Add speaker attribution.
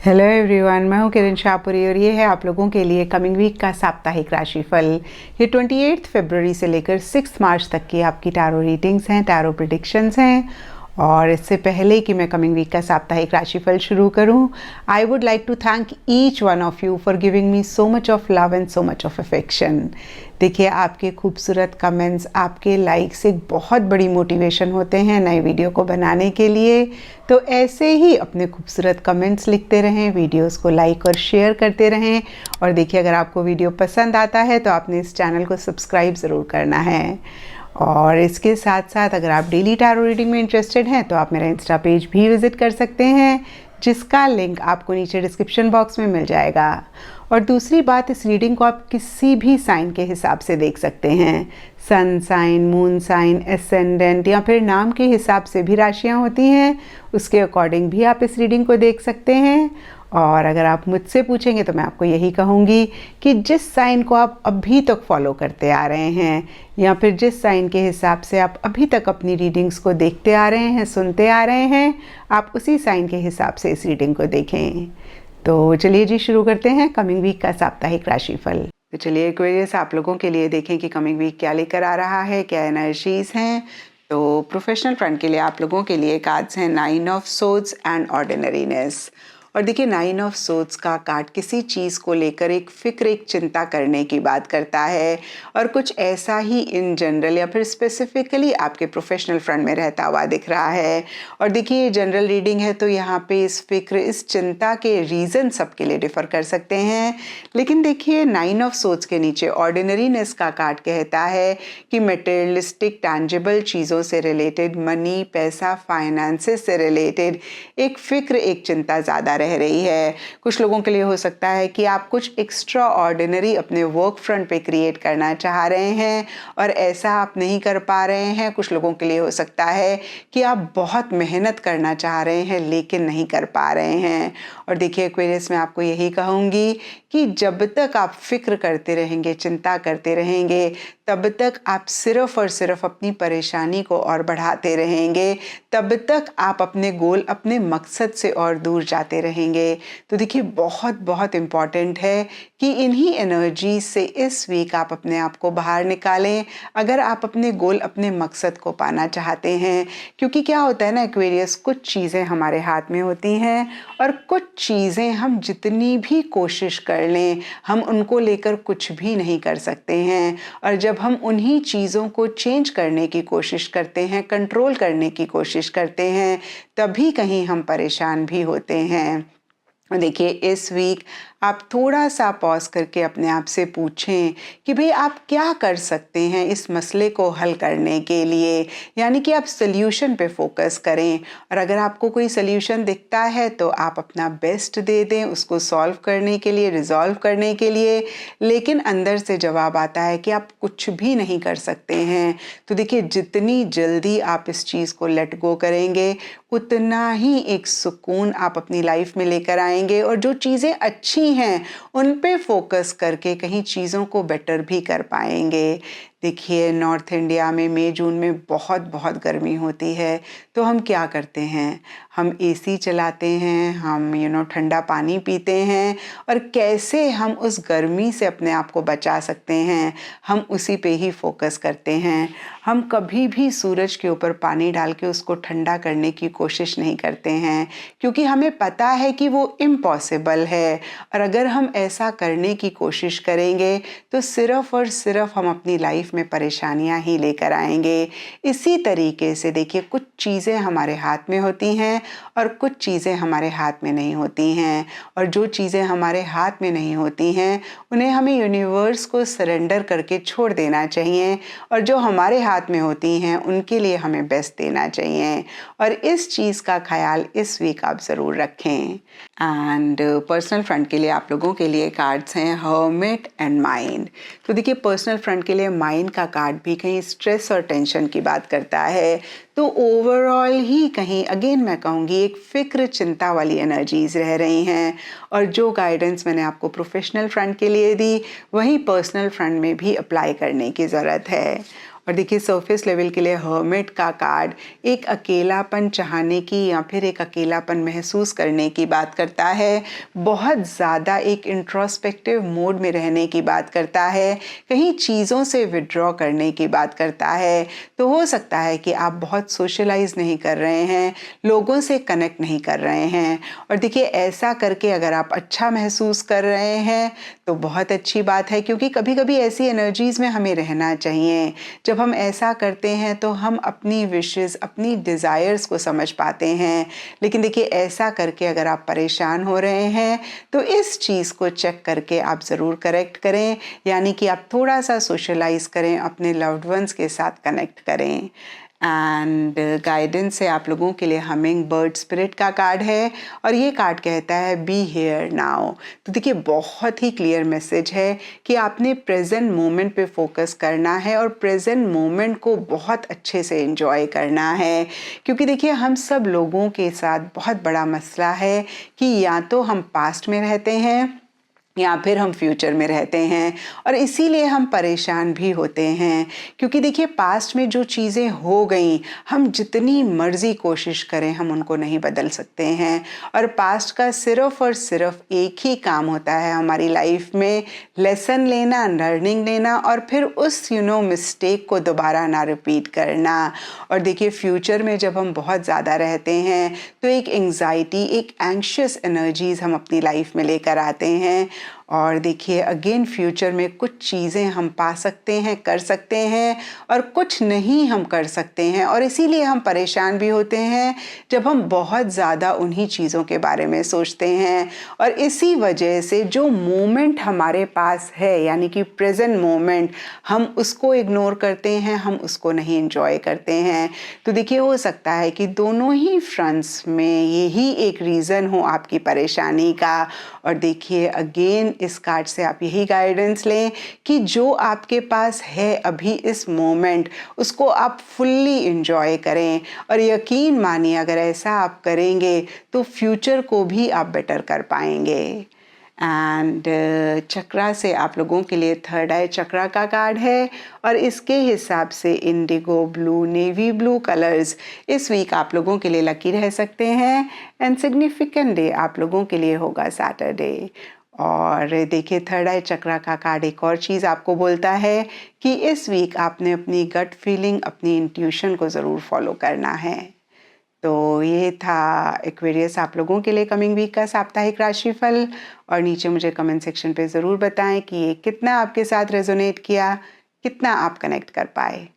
Speaker 1: Hello everyone, मैं हूं किरण शाहपुरी और ये है आप लोगों के लिए कमिंग वीक का साप्ताहिक राशिफल। ये 28 फरवरी से लेकर 6 मार्च तक की आपकी टैरो रीडिंग्स हैं, टैरो प्रेडिक्शंस हैं। और इससे पहले कि मैं कमिंग वीक का साप्ताहिक राशिफल शुरू करूं, I would like to thank each one of you for giving me so much of love and so much of affection. देखिए, आपके खूबसूरत कमेंट्स, आपके लाइक्स एक बहुत बड़ी मोटिवेशन होते हैं नए वीडियो को बनाने के लिए। तो ऐसे ही अपने खूबसूरत कमेंट्स लिखते रहें, वीडियोस को लाइक और शेयर करते रहें। और देखिए, अगर आपको वीडियो पसंद आता है तो आपने इस चैनल को सब्सक्राइब ज़रूर करना है। और इसके साथ साथ अगर आप डेली टैरो रीडिंग में इंटरेस्टेड हैं तो आप मेरा इंस्टा पेज भी विज़िट कर सकते हैं, जिसका लिंक आपको नीचे डिस्क्रिप्शन बॉक्स में मिल जाएगा। और दूसरी बात, इस रीडिंग को आप किसी भी साइन के हिसाब से देख सकते हैं। Sun sign, moon sign, ascendant या फिर नाम के हिसाब से भी राशियां होती हैं, उसके अकॉर्डिंग भी आप इस रीडिंग को देख सकते हैं। और अगर आप मुझसे पूछेंगे तो मैं आपको यही कहूँगी कि जिस साइन को आप अभी तक फॉलो करते आ रहे हैं या फिर जिस साइन के हिसाब से आप अभी तक अपनी रीडिंग्स को देखते आ रहे हैं, सुनते आ रहे हैं, आप उसी साइन के हिसाब से इस रीडिंग को देखें। तो चलिए जी, शुरू करते हैं कमिंग वीक का साप्ताहिक राशिफल। तो चलिए एक्वेरियस, आप लोगों के लिए देखें कि कमिंग वीक क्या लेकर आ रहा है, क्या एनर्जीज हैं। तो प्रोफेशनल फ्रंट के लिए आप लोगों के लिए कार्ड्स हैं 9 ऑफ सोर्ड्स एंड ऑर्डिनरीनेस। और देखिए, 9 ऑफ सोर्ड्स का कार्ड किसी चीज़ को लेकर एक फिक्र, एक चिंता करने की बात करता है। और कुछ ऐसा ही इन जनरल या फिर स्पेसिफिकली आपके प्रोफेशनल फ्रंट में रहता हुआ दिख रहा है। और देखिए, ये जनरल रीडिंग है तो यहाँ पे इस फिक्र, इस चिंता के रीज़न सबके लिए डिफ़र कर सकते हैं। लेकिन देखिए, 9 ऑफ सोर्ड्स के नीचे ऑर्डिनरीनेस का कार्ड कहता है कि मटेरियलिस्टिक, टैंजिबल चीज़ों से रिलेटेड, मनी, पैसा, फाइनेंसेस से रिलेटेड एक फिक्र, एक चिंता ज़्यादा रह रही है। कुछ लोगों के लिए हो सकता है कि आप कुछ एक्स्ट्रा ऑर्डिनरी अपने वर्क फ्रंट पे क्रिएट करना चाह रहे हैं और ऐसा आप नहीं कर पा रहे हैं। कुछ लोगों के लिए हो सकता है कि आप बहुत मेहनत करना चाह रहे हैं लेकिन नहीं कर पा रहे हैं। और देखिए एक्वेरियस, मैं आपको यही कहूँगी कि जब तक आप फिक्र करते रहेंगे, चिंता करते रहेंगे, तब तक आप सिर्फ और सिर्फ अपनी परेशानी को और बढ़ाते रहेंगे, तब तक आप अपने गोल, अपने मकसद से और दूर जाते रहेंगे। तो देखिए, बहुत बहुत इम्पॉर्टेंट है कि इन्हीं एनर्जी से इस वीक आप अपने आप को बाहर निकालें, अगर आप अपने गोल, अपने मकसद को पाना चाहते हैं। क्योंकि क्या होता है ना एक्वेरियस, कुछ चीज़ें हमारे हाथ में होती हैं और कुछ चीज़ें हम जितनी भी कोशिश कर लें, हम उनको लेकर कुछ भी नहीं कर सकते हैं। और जब हम उन्हीं चीज़ों को चेंज करने की कोशिश करते हैं, कंट्रोल करने की कोशिश करते हैं, तभी कहीं हम परेशान भी होते हैं। देखिए, इस वीक आप थोड़ा सा पॉज करके अपने आप से पूछें कि भाई आप क्या कर सकते हैं इस मसले को हल करने के लिए। यानी कि आप सल्यूशन पे फोकस करें और अगर आपको कोई सल्यूशन दिखता है तो आप अपना बेस्ट दे दें उसको सॉल्व करने के लिए, रिजॉल्व करने के लिए। लेकिन अंदर से जवाब आता है कि आप कुछ भी नहीं कर सकते हैं। तो देखिए, जितनी जल्दी आप इस चीज़ को लेट गो करेंगे, उतना ही एक सुकून आप अपनी लाइफ में लेकर आएंगे और जो चीज़ें अच्छी हैं उन पे फोकस करके कहीं चीज़ों को बेटर भी कर पाएंगे। देखिए, नॉर्थ इंडिया में मई जून में बहुत बहुत गर्मी होती है, तो हम क्या करते हैं, हम एसी चलाते हैं, हम ठंडा पानी पीते हैं और कैसे हम उस गर्मी से अपने आप को बचा सकते हैं, हम उसी पे ही फोकस करते हैं। हम कभी भी सूरज के ऊपर पानी डाल के उसको ठंडा करने की कोशिश नहीं करते हैं, क्योंकि हमें पता है कि वो इम्पॉसिबल है। और अगर हम ऐसा करने की कोशिश करेंगे तो सिर्फ और सिर्फ हम अपनी लाइफ में परेशानियां ही लेकर आएंगे। इसी तरीके से देखिए, कुछ चीज़ें हमारे हाथ में होती हैं और कुछ चीज़ें हमारे हाथ में नहीं होती हैं। और जो चीज़ें हमारे हाथ में नहीं होती हैं उन्हें हमें यूनिवर्स को सरेंडर करके छोड़ देना चाहिए, और जो हमारे हाथ में होती हैं उनके लिए हमें बेस्ट देना चाहिए। और इस चीज़ का ख्याल इस वीक आप ज़रूर रखें। एंड पर्सनल फ्रंट के लिए आप लोगों के लिए कार्ड्स हैं हर्मिट एंड माइंड। तो देखिए, पर्सनल फ्रंट के लिए माइंड का कार्ड भी कहीं स्ट्रेस और टेंशन की बात करता है। तो ओवरऑल ही कहीं अगेन मैं कहूँगी एक फिक्र, चिंता वाली एनर्जीज रह रही हैं। और जो गाइडेंस मैंने आपको प्रोफेशनल फ्रंट के लिए दी, वही पर्सनल फ्रंट में भी अप्लाई करने की ज़रूरत है। और देखिए सरफेस लेवल के लिए हर्मिट का कार्ड एक अकेलापन चाहने की या फिर एक अकेलापन महसूस करने की बात करता है, बहुत ज़्यादा एक इंट्रोस्पेक्टिव मोड में रहने की बात करता है, कहीं चीज़ों से विड्रॉ करने की बात करता है। तो हो सकता है कि आप बहुत सोशलाइज नहीं कर रहे हैं, लोगों से कनेक्ट नहीं कर रहे हैं। और देखिए ऐसा करके अगर आप अच्छा महसूस कर रहे हैं तो बहुत अच्छी बात है, क्योंकि कभी कभी ऐसी एनर्जीज़ में हमें रहना चाहिए। जब हम ऐसा करते हैं तो हम अपनी विशेस, अपनी डिज़ायर्स को समझ पाते हैं। लेकिन देखिए ऐसा करके अगर आप परेशान हो रहे हैं तो इस चीज़ को चेक करके आप ज़रूर करेक्ट करें, यानी कि आप थोड़ा सा सोशलाइज करें, अपने लव्ड वंस के साथ कनेक्ट करें। एंड गाइडेंस है आप लोगों के लिए हमिंग बर्ड स्पिरिट का कार्ड है और ये कार्ड कहता है बी हियर नाउ। तो देखिए बहुत ही क्लियर मैसेज है कि आपने प्रेजेंट मोमेंट पे फोकस करना है और प्रेजेंट मोमेंट को बहुत अच्छे से एंजॉय करना है। क्योंकि देखिए हम सब लोगों के साथ बहुत बड़ा मसला है कि या तो हम पास्ट में रहते हैं या फिर हम फ्यूचर में रहते हैं, और इसीलिए हम परेशान भी होते हैं। क्योंकि देखिए पास्ट में जो चीज़ें हो गई, हम जितनी मर्जी कोशिश करें हम उनको नहीं बदल सकते हैं। और पास्ट का सिर्फ और सिर्फ एक ही काम होता है हमारी लाइफ में, लेसन लेना, लर्निंग लेना और फिर उस मिस्टेक को दोबारा ना रिपीट करना। और देखिए फ्यूचर में जब हम बहुत ज़्यादा रहते हैं तो एक एंग्जाइटी, एक एंग्शियस एनर्जीज हम अपनी लाइफ में लेकर आते हैं। और देखिए अगेन फ्यूचर में कुछ चीज़ें हम पा सकते हैं, कर सकते हैं, और कुछ नहीं हम कर सकते हैं, और इसीलिए हम परेशान भी होते हैं जब हम बहुत ज़्यादा उन्हीं चीज़ों के बारे में सोचते हैं। और इसी वजह से जो मोमेंट हमारे पास है, यानी कि प्रेजेंट मोमेंट, हम उसको इग्नोर करते हैं, हम उसको नहीं एंजॉय करते हैं। तो देखिए हो सकता है कि दोनों ही फ्रंट्स में यही एक रीज़न हो आपकी परेशानी का। और देखिए अगेन इस कार्ड से आप यही गाइडेंस लें कि जो आपके पास है अभी इस मोमेंट, उसको आप फुल्ली एंजॉय करें। और यकीन मानिए अगर ऐसा आप करेंगे तो फ्यूचर को भी आप बेटर कर पाएंगे। एंड चक्रा से आप लोगों के लिए थर्ड आई चक्रा का कार्ड है और इसके हिसाब से Indigo blue, navy blue colours इस वीक आप लोगों के लिए लकी रह सकते हैं। एंड सिग्निफिकेंट डे आप लोगों के लिए होगा सैटरडे। और देखिए थर्ड आई चक्रा का कार्ड एक और चीज़ आपको बोलता है कि इस वीक आपने अपनी गट फीलिंग, अपनी इंट्यूशन को ज़रूर फॉलो करना है। तो ये था एक्वेरियस आप लोगों के लिए कमिंग वीक का साप्ताहिक राशिफल। और नीचे मुझे कमेंट सेक्शन पे ज़रूर बताएं कि ये कितना आपके साथ रेजोनेट किया, कितना आप कनेक्ट कर पाए।